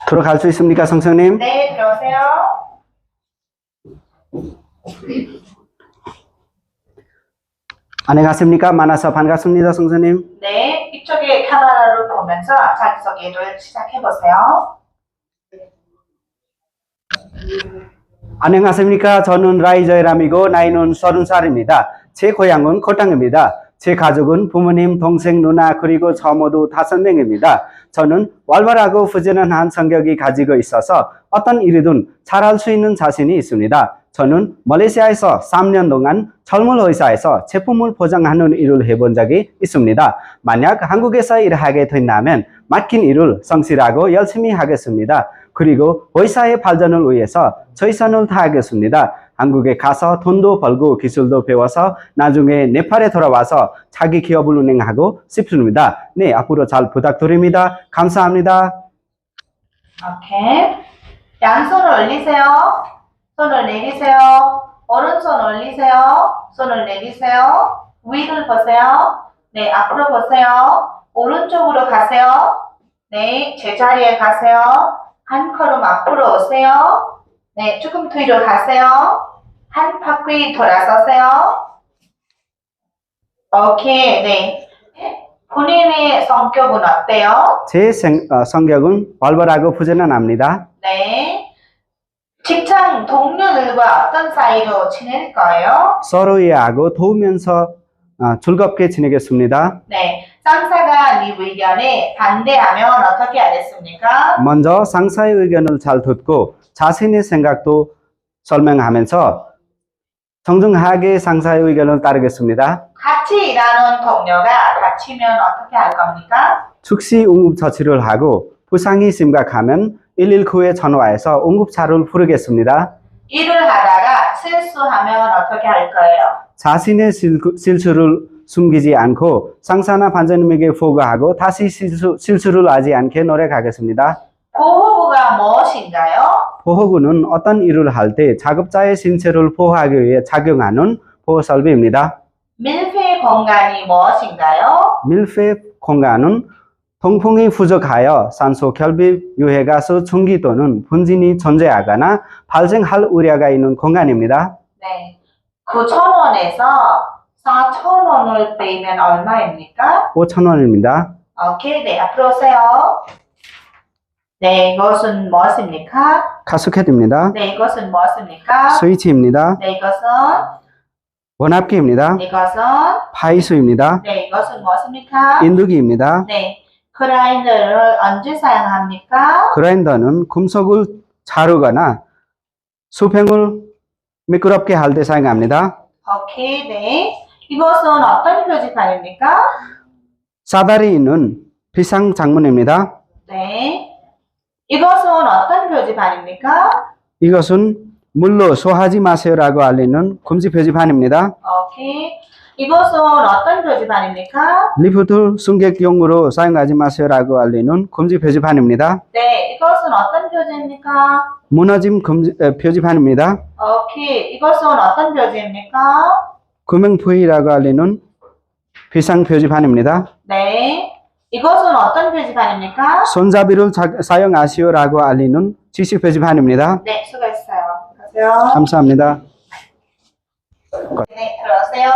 들어갈 수 있습니까, 성성님? 네, 들어오세요. 안녕하십니까? 만나서 반갑습니다, 성성님. 네, 이쪽에 카메라를 보면서 자기소개를 시작해보세요. 안녕하십니까? 저는 라이저이람이고 나이는 30살입니다. 제 고향은 고탕입니다. 제 가족은 부모님, 동생, 누나 그리고 저 모두 5명입니다. 저는 활발하고 부지런한 성격이 가지고 있어서 어떤 일이든 잘할 수 있는 자신이 있습니다. 저는 말레이시아에서 3년 동안 철물 회사에서 제품을 포장하는 일을 해본 적이 있습니다. 만약 한국에서 일하게 된다면 맡긴 일을 성실하고 열심히 하겠습니다. 그리고 회사의 발전을 위해서 최선을 다하겠습니다. 한국에 가서 돈도 벌고 기술도 배워서 나중에 네팔에 돌아와서 자기 기업을 운영하고 싶습니다. 네, 앞으로 잘 부탁드립니다. 감사합니다. 오케이. 양손을 올리세요. 손을 내리세요. 오른손 올리세요. 손을 내리세요. 위를 보세요. 네, 앞으로 보세요. 오른쪽으로 가세요. 네, 제자리에 가세요. 한 걸음 앞으로 오세요. 네, 조금 뒤로 가세요. 한 바퀴 돌아서세요. 오케이, 네. 본인의 성격은 어때요? 제 성격은 활발하고 부지런합니다. 네. 직장 동료들과 어떤 사이로 지낼 거예요? 서로 이해하고 도우면서 즐겁게 지내겠습니다. 네. 상사가 네 의견에 반대하면 어떻게 하겠습니까? 먼저 상사의 의견을 잘 듣고 자신의 생각도 설명하면서 정중하게 상사의 의견을 따르겠습니다. 같이 일하는 동료가 다치면 어떻게 할 겁니까? 즉시 응급처치를 하고 부상이 심각하면 119에 전화해서 응급차를 부르겠습니다. 일을 하다가 실수하면 어떻게 할 거예요? 자신의 실수를 숨기지 않고 상사나 반장님에게 보고하고 다시 실수를 하지 않게 노력하겠습니다. 보호구가 무엇인가요? 보호구는 어떤 일을 할 때 작업자의 신체를 보호하기 위해 작용하는 보호설비입니다. 밀폐 공간이 무엇인가요? 밀폐 공간은 통풍이 부족하여 산소 결핍, 유해가스, 증기 또는 분진이 존재하거나 발생할 우려가 있는 공간입니다. 네. 9,000원에서 4,000원을 빼면 얼마입니까? 5,000원입니다. 오케이, 네, 앞으로 오세요. 네, 이것은 무엇입니까? 가스켓입니다. 네, 이것은 무엇입니까? 스위치입니다. 네, 이것은 원압기입니다. 이것은 파이수입니다. 네, 이것은 무엇입니까? 인두기입니다. 네, 그라인더를 언제 사용합니까? 그라인더는 금속을 자르거나 수평을 미끄럽게 할 때 사용합니다. 오케이, 네. 이것은 어떤 표지판입니까? 사다리 있는 비상 장문입니다. 네. 이것은 어떤 표지판입니까? 이것은 물로 소하지 마세요라고 알리는 금지 표지판입니다. 오케이. 이것은 어떤 표지판입니까? 리프트 승객용으로 사용하지 마세요라고 알리는 금지 표지판입니다. 네. 이것은 어떤 표지입니까? 무너짐 표지판입니다. 오케이. 이것은 어떤 표지입니까? 구명포위라고 알리는 비상 표지판입니다. 네. 이것은 어떤 표지판입니까? 손잡이를 사용하시오라고 알리는 지시 표지판입니다. 네, 수고했어요. 가세요. 감사합니다. 네, 들어오세요.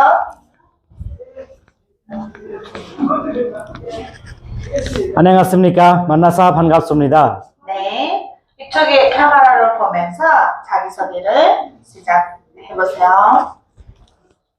안녕하십니까. 만나서 반갑습니다. 네. 이쪽에 카메라를 보면서 자기소개를 시작해보세요.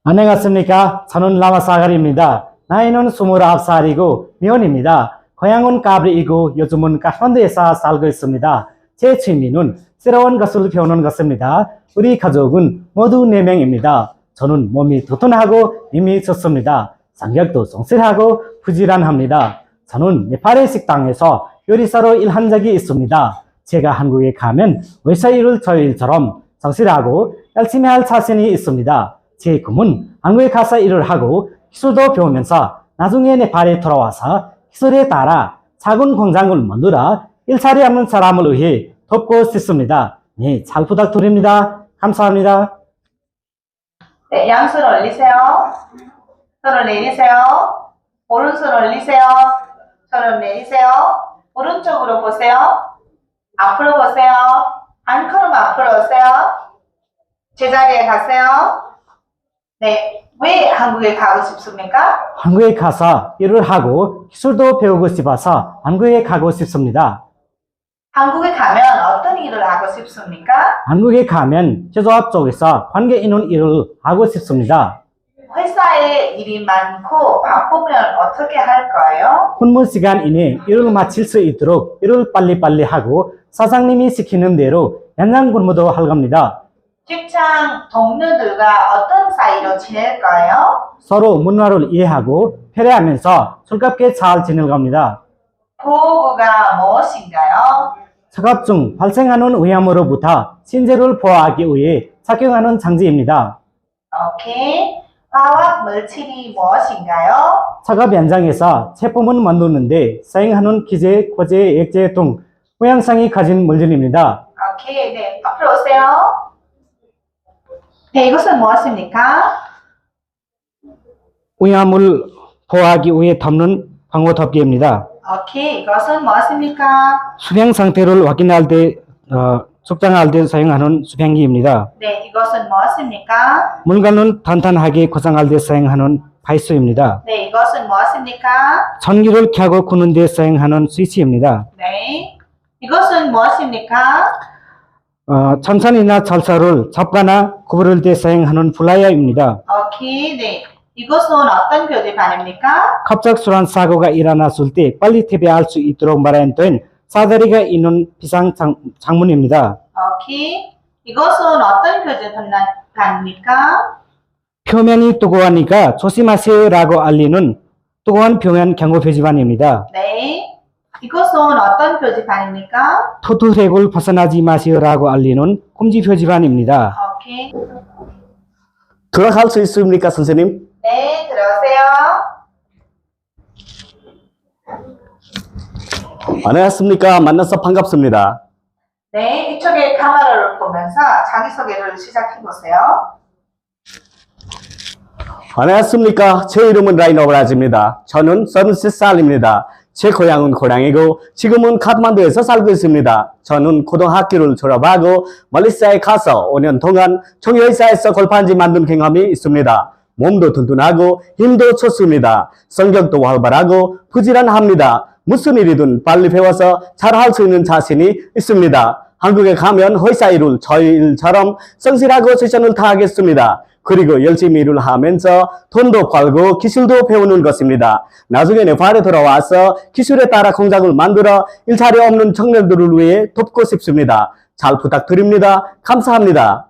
안녕하십니까. 저는 라마사가리입니다. 나이는 29살이고 미혼입니다. 고향은 까브리이고 요즘은 카트만두에서 살고 있습니다. 제 취미는 새로운 것을 배우는 것입니다. 우리 가족은 모두 4명입니다. 저는 몸이 튼튼하고 힘이 좋습니다. 성격도 성실하고 부지런합니다. 저는 네팔의 식당에서 요리사로 일한 적이 있습니다. 제가 한국에 가면 회사 일을 저희 일처럼 성실하고 열심히 할 자신이 있습니다. 제 꿈은 한국에 가서 일을 하고 기술도 배우면서 나중에 네팔에 돌아와서 기술에 따라 작은 공장을 만들어 일자리 없는 사람을 위해 돕고 싶습니다. 네, 잘 부탁드립니다. 감사합니다. 네, 양손 올리세요. 손을 내리세요. 오른손 올리세요. 손을 내리세요. 오른쪽 보세요. 앞으로 보세요. 한 걸음 앞으로 오세요. 제자리에 가세요. 네, 왜 한국에 가고 싶습니까? 한국에 가서 일을 하고 기술도 배우고 싶어서 한국에 가고 싶습니다. 한국에 가면 어떤 일을 하고 싶습니까? 한국에 가면 제조업 쪽에서 관계 있는 일을 하고 싶습니다. 회사에 일이 많고 바쁘면 어떻게 할 거예요? 근무 시간 이내 일을 마칠 수 있도록 일을 빨리빨리 하고 사장님이 시키는 대로 연장 근무도 할 겁니다. 직장 동료들과 어떤 사이로 지낼 거예요? 서로 문화를 이해하고 배려하면서 즐겁게 잘 지낼 겁니다. 보호구가 무엇인가요? 작업 중 발생하는 위험으로부터 신체를 보호하기 위해 착용하는 장치입니다. 오케이. 화학 물질이 무엇인가요? 작업 현장에서 제품을 만드는데 사용하는 기재, 고제, 액체 등 모양상이 가진 물질입니다. 오케이. 네, 앞으로 오세요. 네, 이것은 무엇입니까? 위험을 보호하기 위해 덮는 방호 덮개입니다. 오케이. 이것은 무엇입니까? 수평 상태를 확인할 때, 숙장할 때 사용하는 수평기입니다. 네, 이것은 무엇입니까? 물건은 단단하게 고정할 때 사용하는 바이스입니다. 네, 이것은 무엇입니까? 전기를 켜고 끄는 데 사용하는 스위치입니다. 네. 이것은 무엇입니까? 천선이나 철사를 접거나 구부릴 때 사용하는 플라이어입니다. 오케이. 네. 이것은 어떤 표지판입니까? 갑작스러운 사고가 일어났을 때 빨리 대비할 수 있도록 마련된 사다리가 있는 비상 창문입니다. 오케이. 이것은 어떤 표지판입니까? 표면이 뜨거우니까 조심하세요라고 알리는 뜨거운 표면 경고 표지판입니다. 네. 이것은 어떤 표지판입니까? 토트랙을 벗어나지 마세요라고 알리는 금지 표지판입니다. 오케이. 들어갈 수 있습니까, 선생님? 네, 들어오세요. 안녕하십니까. 만나서 반갑습니다. 네, 이쪽에 카메라를 보면서 자기소개를 시작해보세요. 안녕하십니까. 제 이름은 라이너 브라즈입니다. 저는 33살입니다. 제 고향은 고량이고 지금은 카트만두에서 살고 있습니다. 저는 고등학교를 졸업하고 말레이시아에 가서 5년 동안 총회사에서 골판지 만든 경험이 있습니다. 몸도 튼튼하고 힘도 좋습니다. 성격도 활발하고 부지런합니다. 무슨 일이든 빨리 배워서 잘할 수 있는 자신이 있습니다. 한국에 가면 회사 일을 저희 일처럼 성실하고 최선을 다하겠습니다. 그리고 열심히 일을 하면서 돈도 벌고 기술도 배우는 것입니다. 나중에 네팔에 돌아와서 기술에 따라 공장을 만들어 일자리 없는 청년들을 위해 돕고 싶습니다. 잘 부탁드립니다. 감사합니다.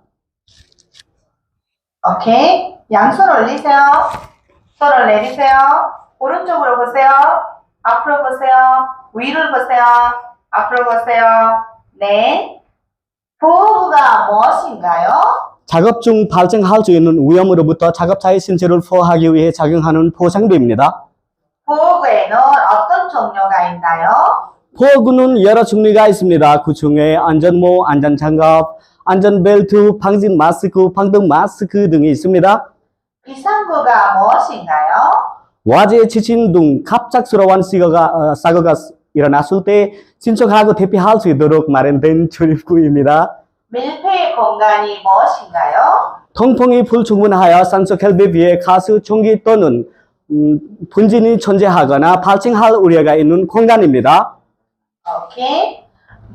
오케이. 양손 올리세요. 손을 내리세요. 오른쪽으로 보세요. 앞으로 보세요. 위를 보세요. 앞으로 보세요. 네. 보호구가 무엇인가요? 작업 중 발생할 수 있는 위험으로부터 작업자의 신체를 보호하기 위해 착용하는 보호장비입니다. 보호구에는 어떤 종류가 있나요? 보호구는 여러 종류가 있습니다. 그 중에 안전모, 안전장갑, 안전벨트, 방진 마스크, 방등 마스크 등이 있습니다. 비상구가 무엇인가요? 화재, 지진 등 갑작스러운 사고가 일어났을 때 신속하고 대피할 수 있도록 마련된 출입구입니다. 밀폐 공간이 무엇인가요? 통풍이 불충분하여 산소 결핍에 가스, 전기 또는 분진이 존재하거나 발생할 우려가 있는 공간입니다. 오케이.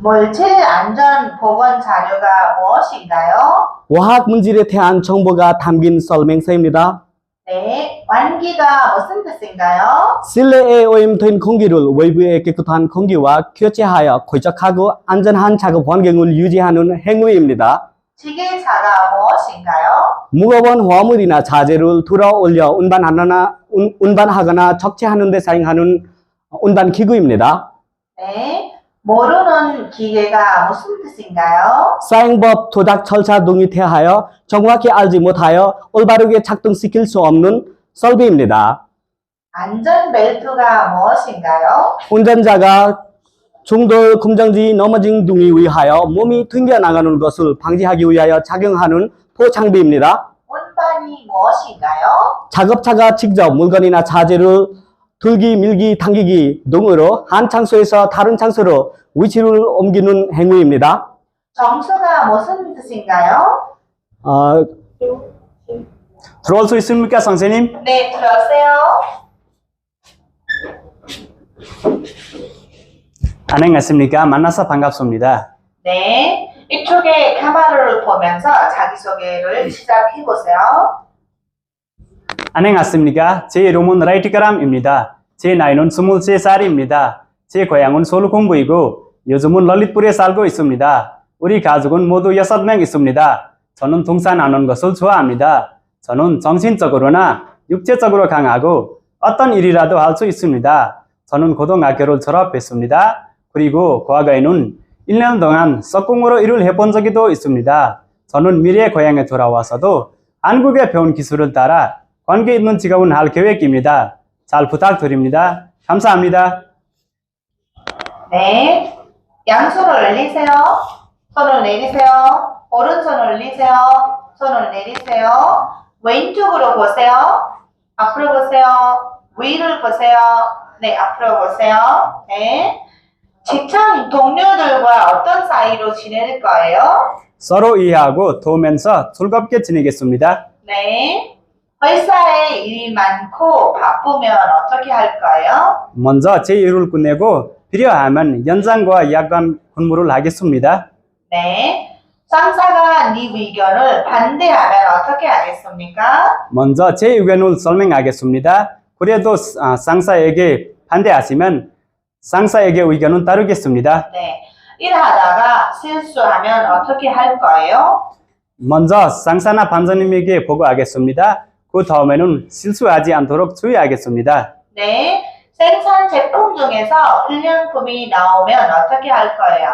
물질 안전 보건 자료가 무엇인가요? 화학 물질에 대한 정보가 담긴 설명서입니다. 네. 환기가 무슨 뜻인가요? 실내에 오염된 공기를 외부의 깨끗한 공기와 교체하여 쾌적하고 안전한 작업 환경을 유지하는 행위입니다. 지게차가 무엇인가요? 무거운 화물이나 자재를 들어 올려 운반하거나 적재하는 데 사용하는 운반기구입니다. 네. 모르는 기계가 무슨 뜻인가요? 사용법, 조작 절차 등에 대하여 정확히 알지 못하여 올바르게 작동시킬 수 없는 설비입니다. 안전벨트가 무엇인가요? 운전자가 충돌, 금정지, 넘어짐 등에 의하여 몸이 튕겨나가는 것을 방지하기 위하여 착용하는 보호장비입니다. 운반이 무엇인가요? 작업자가 직접 물건이나 자재를 들기, 밀기, 당기기 등으로 한 장소에서 다른 장소로 위치를 옮기는 행위입니다. 정수가 무슨 뜻인가요? 어, 들어올 수 있습니까, 선생님? 네, 들어오세요. 안녕하십니까? 만나서 반갑습니다. 네, 이쪽에 카메라를 보면서 자기소개를 시작해보세요. 안녕하십니까? 제 이름은 라이티카람입니다. 제 나이는 23살입니다. 제 고향은 솔공부이고 요즘은 럴릿불에 살고 있습니다. 우리 가족은 모두 6명 있습니다. 저는 등산하는 것을 좋아합니다. 저는 정신적으로나 육체적으로 강하고 어떤 일이라도 할 수 있습니다. 저는 고등학교를 졸업했습니다. 그리고 과거에는 1년 동안 석공으로 일을 해본 적도 있습니다. 저는 미래 고향에 돌아와서도 한국의 배운 기술을 따라 관계 있는 직업을 할 계획입니다. 잘 부탁드립니다. 감사합니다. 네, 양손을 올리세요. 손을 내리세요. 오른손을 올리세요. 손을 내리세요. 왼쪽으로 보세요. 앞으로 보세요. 위를 보세요. 네, 앞으로 보세요. 네. 직장 동료들과 어떤 사이로 지낼 거예요? 서로 이해하고 도우면서 즐겁게 지내겠습니다. 네. 회사에 일이 많고 바쁘면 어떻게 할까요? 먼저 제 일을 끝내고 필요하면 연장과 야간 근무를 하겠습니다. 네. 상사가 네 의견을 반대하면 어떻게 하겠습니까? 먼저 제 의견을 설명하겠습니다. 그래도 상사에게 반대하시면 상사에게 의견은 따르겠습니다. 네. 일하다가 실수하면 어떻게 할 거예요? 먼저 상사나 반장님에게 보고하겠습니다. 그 다음에는 실수하지 않도록 주의하겠습니다. 네. 생산 제품 중에서 불량품이 나오면 어떻게 할 거예요?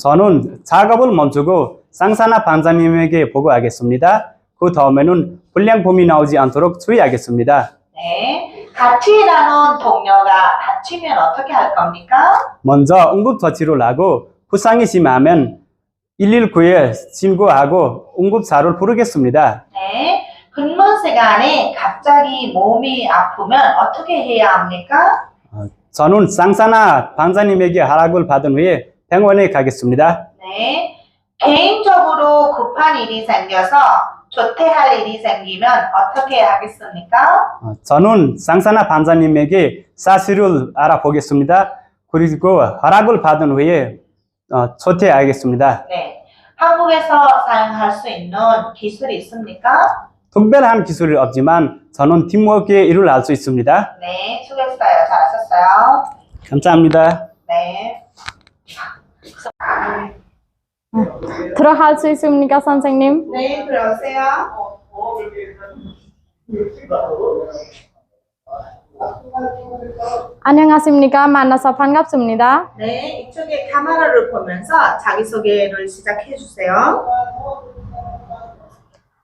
저는 작업을 멈추고 상사나 반장님에게 보고하겠습니다. 그 다음에는 불량품이 나오지 않도록 주의하겠습니다. 네. 같이 일하는 동료가 다치면 어떻게 할 겁니까? 먼저 응급처치를 하고 부상이 심하면 119에 신고하고 응급사를 부르겠습니다. 네. 근무 시간에 갑자기 몸이 아프면 어떻게 해야 합니까? 저는 상사나 반장님에게 허락을 받은 후에 병원에 가겠습니다. 네. 개인적으로 급한 일이 생겨서 조퇴할 일이 생기면 어떻게 하겠습니까? 저는 상사나 반장님에게 사실을 알아보겠습니다. 그리고 허락을 받은 후에 조퇴하겠습니다. 네. 한국에서 사용할 수 있는 기술이 있습니까? 특별한 기술이 없지만 저는 팀워크의 일을 할 수 있습니다. 네, 수고했어요. 잘하셨어요. 감사합니다. 네. 들어갈 수 있습니까, 선생님? 네, 들어오세요. 안녕하십니까? 만나서 반갑습니다. 네, 이쪽에 카메라를 보면서 자기소개를 시작해 주세요.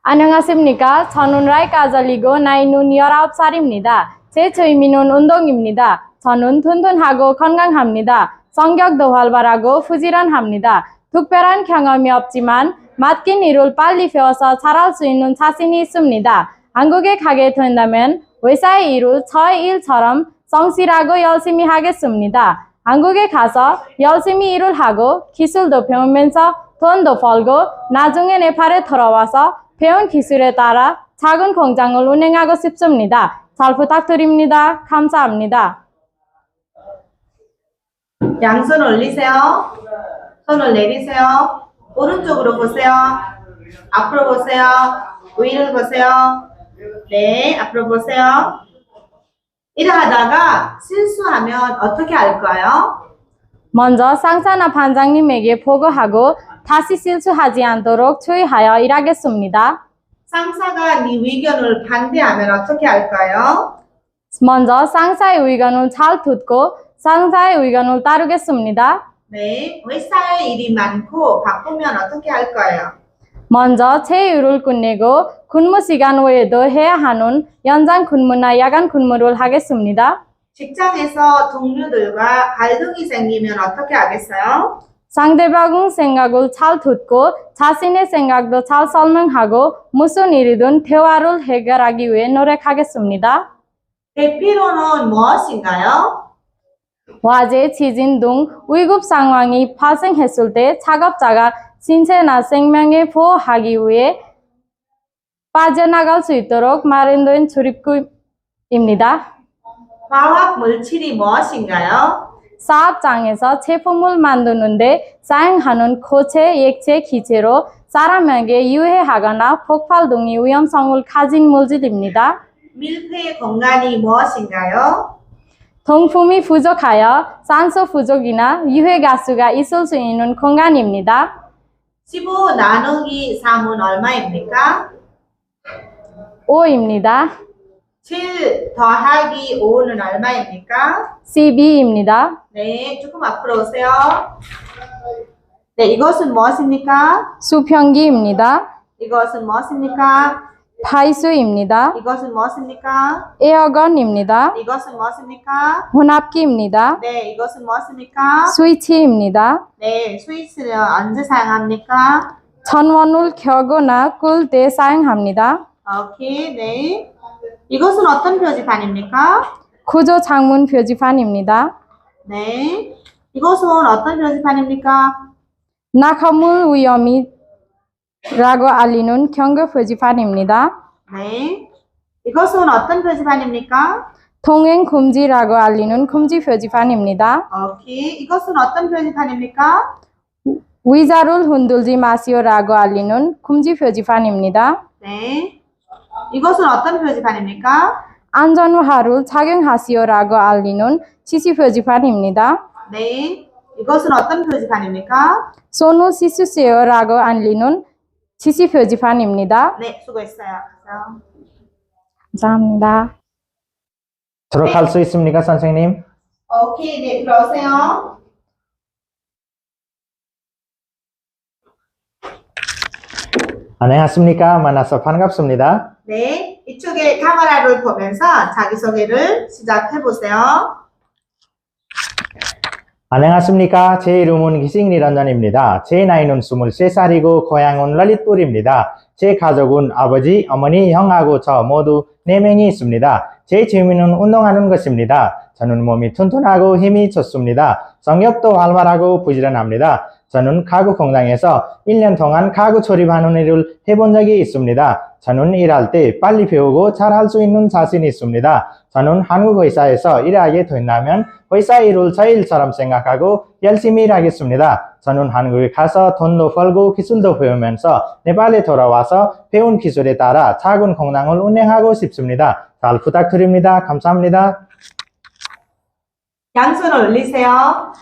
안녕하십니까? 저는 라이카절이고 나이는 19살입니다. 제 취미는 운동입니다. 저는 튼튼하고 건강합니다. 성격도 활발하고 부지런합니다. 특별한 경험이 없지만 맡긴 일을 빨리 배워서 잘할 수 있는 자신이 있습니다. 한국에 가게 된다면 회사의 일을 저의 일처럼 성실하고 열심히 하겠습니다. 한국에 가서 열심히 일을 하고 기술도 배우면서 돈도 벌고 나중에 네팔에 돌아와서 배운 기술에 따라 작은 공장을 운영하고 싶습니다. 잘 부탁드립니다. 감사합니다. 양손 올리세요. 손을 내리세요. 오른쪽으로 보세요. 앞으로 보세요. 위를 보세요. 네, 앞으로 보세요. 일하다가 실수하면 어떻게 할까요? 먼저 상사나 반장님에게 보고하고 다시 실수하지 않도록 주의하여 일하겠습니다. 상사가 네 의견을 반대하면 어떻게 할까요? 먼저 상사의 의견을 잘 듣고 상사의 의견을 따르겠습니다. 네, 회사에 일이 많고 바쁘면 어떻게 할까요? 먼저 제 일을 끝내고 근무 시간 외에도 해야 하는 연장 근무나 야간 근무를 하겠습니다. 직장에서 동료들과 갈등이 생기면 어떻게 하겠어요? 상대방의 생각을 잘 듣고 자신의 생각도 잘 설명하고 무슨 일이든 대화를 해결하기 위해 노력하겠습니다. 대피로는 무엇인가요? 화재, 지진 등 위급 상황이 발생했을 때 작업자가 신체나 생명을 보호하기 위해 빠져나갈 수 있도록 마련된 출입구입니다. 화학 물질이 무엇인가요? 사업장에서 제품을 만드는데 사용하는 고체, 액체, 기체로 사람에게 유해하거나 폭발 등의 위험성을 가진 물질입니다. 밀폐 공간이 무엇인가요? 동품이 부족하여 산소 부족이나 유해가스가 있을 수 있는 공간입니다. 15 나누기 3은 얼마입니까? 5입니다. 7 더하기 5는 얼마입니까? 12입니다. 네, 조금 앞으로 오세요. 네, 이것은 무엇입니까? 수평기입니다. 이것은 무엇입니까? 파이수입니다. 이것은 무엇입니까? 에어건입니다. 이것은 무엇입니까? 혼합기입니다. 네, 이것은 무엇입니까? 스위치입니다. 네, 스위치를 언제 사용합니까? 전원을 켜거나 끌 때 사용합니다. 오케이, 네. 이것은 어떤 표지판입니까? 구조 창문 표지판입니다. 네. 이것은 어떤 표지판입니까? 낙하물 위험이라고 알리는 경고 표지판입니다. 네. 이것은 어떤 표지판입니까? 통행 금지라고 알리는 금지 표지판입니다. 오케이. 이것은 어떤 표지판입니까? 의자를 흔들지 마시오라고 알리는 금지 표지판입니다. 네. 이것은 어떤 표지판입니까? 안전화를 착용하시오라고 알리는 지시 표지판입니다. 네. 이것은 어떤 표지판입니까? 손을 씻으세요라고 알리는 지시 표지판입니다. 네, 수고했어요. 감사합니다. 들어갈 수 있습니까, 선생님? 오케이, 네, 들어오세요. 안녕하십니까? 만나서 반갑습니다. 네, 이쪽에 카메라를 보면서 자기소개를 시작해보세요. 안녕하십니까? 제 이름은 기싱니런전입니다. 제 나이는 23살이고 고향은 랄릿불입니다. 제 가족은 아버지, 어머니, 형하고 저 모두 4명이 있습니다. 제 취미는 운동하는 것입니다. 저는 몸이 튼튼하고 힘이 좋습니다. 성격도 활발하고 부지런합니다. 저는 가구 공장에서 1년 동안 가구 조립하는 일을 해본 적이 있습니다. 저는 일할 때 빨리 배우고 잘할 수 있는 자신이 있습니다. 저는 한국 회사에서 일하게 된다면 회사 일을 저 일처럼 생각하고 열심히 일하겠습니다. 저는 한국에 가서 돈도 벌고 기술도 배우면서 네팔에 돌아와서 배운 기술에 따라 작은 공장을 운영하고 싶습니다. 잘 부탁드립니다. 감사합니다. 양손 올리세요.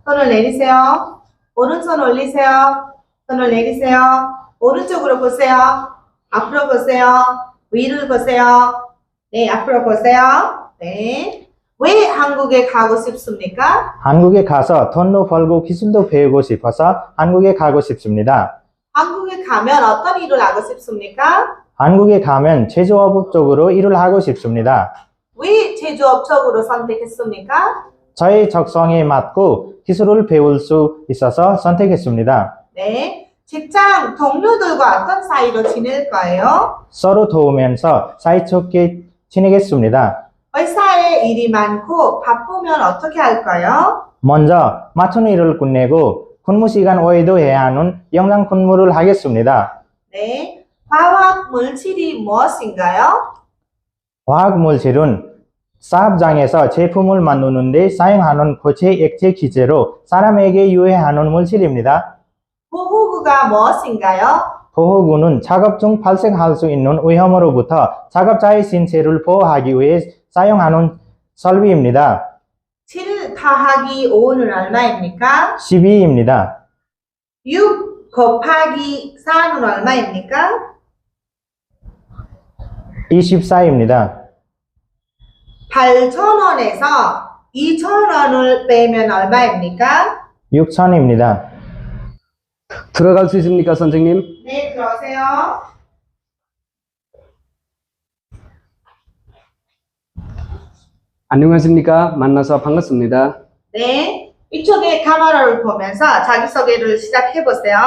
손을 내리세요. 오른손 올리세요. 손을 내리세요. 오른쪽으로 보세요. 앞으로 보세요. 위를 보세요. 네, 앞으로 보세요. 네. 왜 한국에 가고 싶습니까? 한국에 가서 돈도 벌고 기술도 배우고 싶어서 한국에 가고 싶습니다. 한국에 가면 어떤 일을 하고 싶습니까? 한국에 가면 제조업 쪽으로 일을 하고 싶습니다. 왜 제조업 쪽으로 선택했습니까? 저의 적성에 맞고 기술을 배울 수 있어서 선택했습니다. 네. 직장 동료들과 어떤 사이로 지낼 거예요? 서로 도우면서 사이좋게 지내겠습니다. 회사에 일이 많고 바쁘면 어떻게 할까요? 먼저 맡은 일을 끝내고 근무 시간 외에도 해야 하는 영상 근무를 하겠습니다. 네. 화학 물질이 무엇인가요? 화학 물질은 사업장에서 제품을 만드는 데 사용하는 고체, 액체, 기체로 사람에게 유해하는 물질입니다. 보호구가 무엇인가요? 보호구는 작업 중 발생할 수 있는 위험으로부터 작업자의 신체를 보호하기 위해 사용하는 설비입니다. 7 더하기 5는 얼마입니까? 12입니다. 6 곱하기 4는 얼마입니까? 24입니다. 8,000원에서 2,000원을 빼면 얼마입니까? 6,000입니다. 들어갈 수 있습니까, 선생님? 네, 들어오세요. 안녕하십니까? 만나서 반갑습니다. 네, 이쪽에 카메라를 보면서 자기소개를 시작해보세요.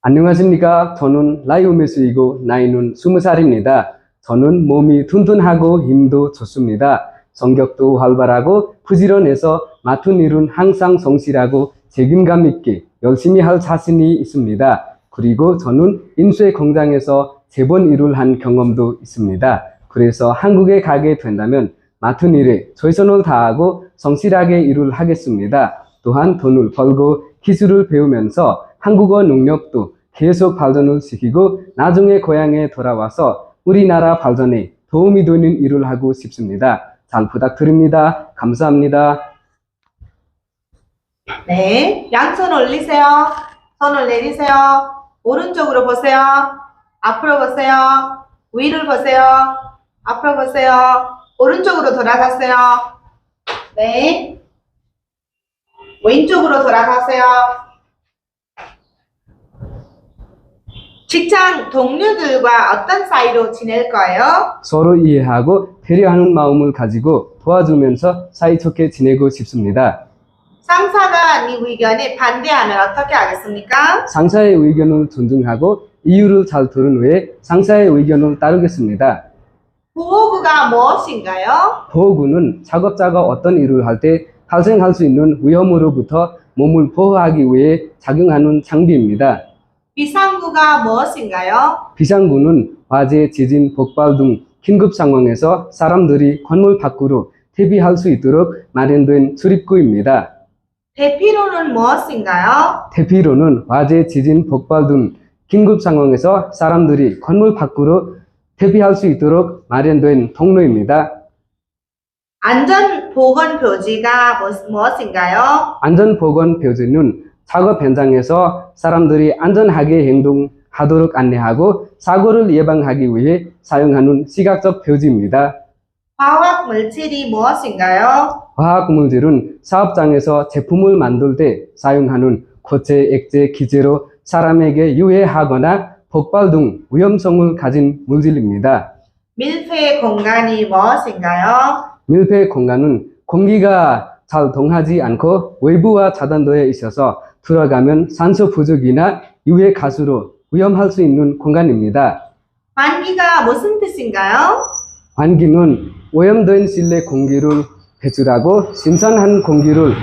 안녕하십니까? 저는 라이오메스이고 나이는 20살입니다. 저는 몸이 튼튼하고 힘도 좋습니다. 성격도 활발하고 부지런해서 맡은 일은 항상 성실하고 책임감 있게 열심히 할 자신이 있습니다. 그리고 저는 인쇄 공장에서 재본 일을 한 경험도 있습니다. 그래서 한국에 가게 된다면 맡은 일에 최선을 다하고 성실하게 일을 하겠습니다. 또한 돈을 벌고 기술을 배우면서 한국어 능력도 계속 발전을 시키고 나중에 고향에 돌아와서 우리나라 발전에 도움이 되는 일을 하고 싶습니다. 잘 부탁드립니다. 감사합니다. 네, 양손 올리세요. 손을 내리세요. 오른쪽으로 보세요. 앞으로 보세요. 위를 보세요. 앞으로 보세요. 오른쪽으로 돌아가세요. 네. 왼쪽으로 돌아가세요. 직장 동료들과 어떤 사이로 지낼 거예요? 서로 이해하고 배려하는 마음을 가지고 도와주면서 사이좋게 지내고 싶습니다. 상사가 네 의견에 반대하면 어떻게 하겠습니까? 상사의 의견을 존중하고 이유를 잘 들은 후에 상사의 의견을 따르겠습니다. 보호구가 무엇인가요? 보호구는 작업자가 어떤 일을 할 때 발생할 수 있는 위험으로부터 몸을 보호하기 위해 작용하는 장비입니다. 비상구가 무엇인가요? 비상구는 화재, 지진, 폭발 등 긴급 상황에서 사람들이 건물 밖으로 대피할 수 있도록 마련된 출입구입니다. 대피로는 무엇인가요? 대피로는 화재, 지진, 폭발 등 긴급 상황에서 사람들이 건물 밖으로 대피할 수 있도록 마련된 통로입니다. 안전보건표지가 무엇인가요? 안전보건표지는 작업 현장에서 사람들이 안전하게 행동하도록 안내하고 사고를 예방하기 위해 사용하는 시각적 표지입니다. 화학물질이 무엇인가요? 화학물질은 사업장에서 제품을 만들 때 사용하는 고체, 액체, 기재로 사람에게 유해하거나 폭발 등 위험성을 가진 물질입니다. 밀폐 공간이 무엇인가요? 밀폐 공간은 공기가 잘 통하지 않고 외부와 차단되어 있어서 들어가면 산소 부족이나 유해 가스로 위험할 수 있는 공간입니다. 환기가 무슨 뜻인가요? 환기는 오염된 실내 공기를 배출하고 신선한 공기를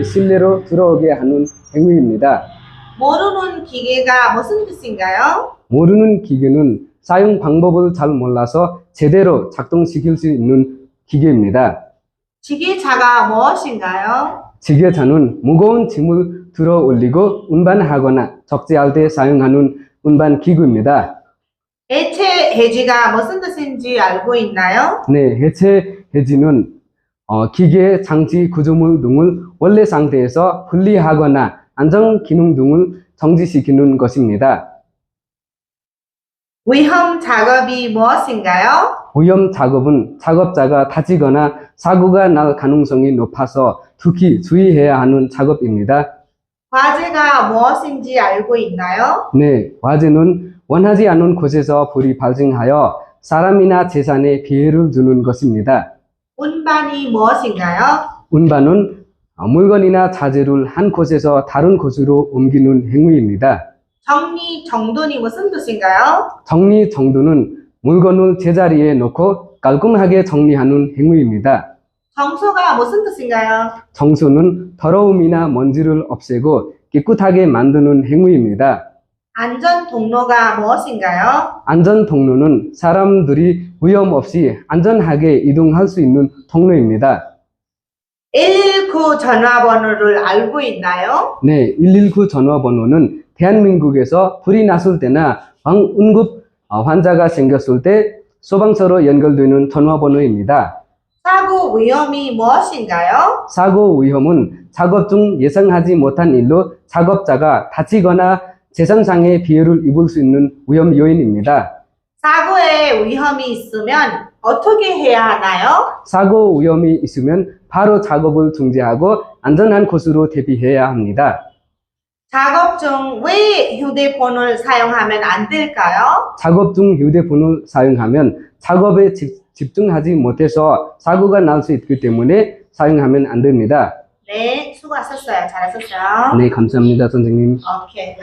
실내로 들어오게 하는 행위입니다. 모르는 기계가 무슨 뜻인가요? 모르는 기계는 사용 방법을 잘 몰라서 제대로 작동시킬 수 있는 기계입니다. 지게차가 무엇인가요? 지게차는 무거운 짐을 들어 올리고 운반하거나 적재할 때 사용하는 운반 기구입니다. 해체 해지가 무슨 뜻인지 알고 있나요? 네, 해체 해지는 기계, 장치, 구조물 등을 원래 상태에서 분리하거나 안전 기능 등을 정지시키는 것입니다. 위험 작업이 무엇인가요? 오염 작업은 작업자가 다치거나 사고가 날 가능성이 높아서 특히 주의해야 하는 작업입니다. 화재가 무엇인지 알고 있나요? 네, 화재는 원하지 않은 곳에서 불이 발생하여 사람이나 재산에 피해를 주는 것입니다. 운반이 무엇인가요? 운반은 물건이나 자재를 한 곳에서 다른 곳으로 옮기는 행위입니다. 정리 정돈이 무슨 뜻인가요? 정리 정돈은 물건을 제자리에 놓고 깔끔하게 정리하는 행위입니다. 청소가 무슨 뜻인가요? 청소는 더러움이나 먼지를 없애고 깨끗하게 만드는 행위입니다. 안전 통로가 무엇인가요? 안전 통로는 사람들이 위험 없이 안전하게 이동할 수 있는 통로입니다. 119 전화번호를 알고 있나요? 네, 119 전화번호는 대한민국에서 불이 났을 때나 응급 환자가 생겼을 때 소방서로 연결되는 전화번호입니다. 사고 위험이 무엇인가요? 사고 위험은 작업 중 예상하지 못한 일로 작업자가 다치거나 재산상의 피해를 입을 수 있는 위험 요인입니다. 사고에 위험이 있으면 어떻게 해야 하나요? 사고 위험이 있으면 바로 작업을 중지하고 안전한 곳으로 대피해야 합니다. 작업 중 왜 휴대폰을 사용하면 안 될까요? 작업 중 휴대폰을 사용하면 작업에 집중하지 못해서 사고가 날 수 있기 때문에 사용하면 안 됩니다. 네, 수고하셨어요. 잘하셨어요. 네, 감사합니다, 선생님. 오케이.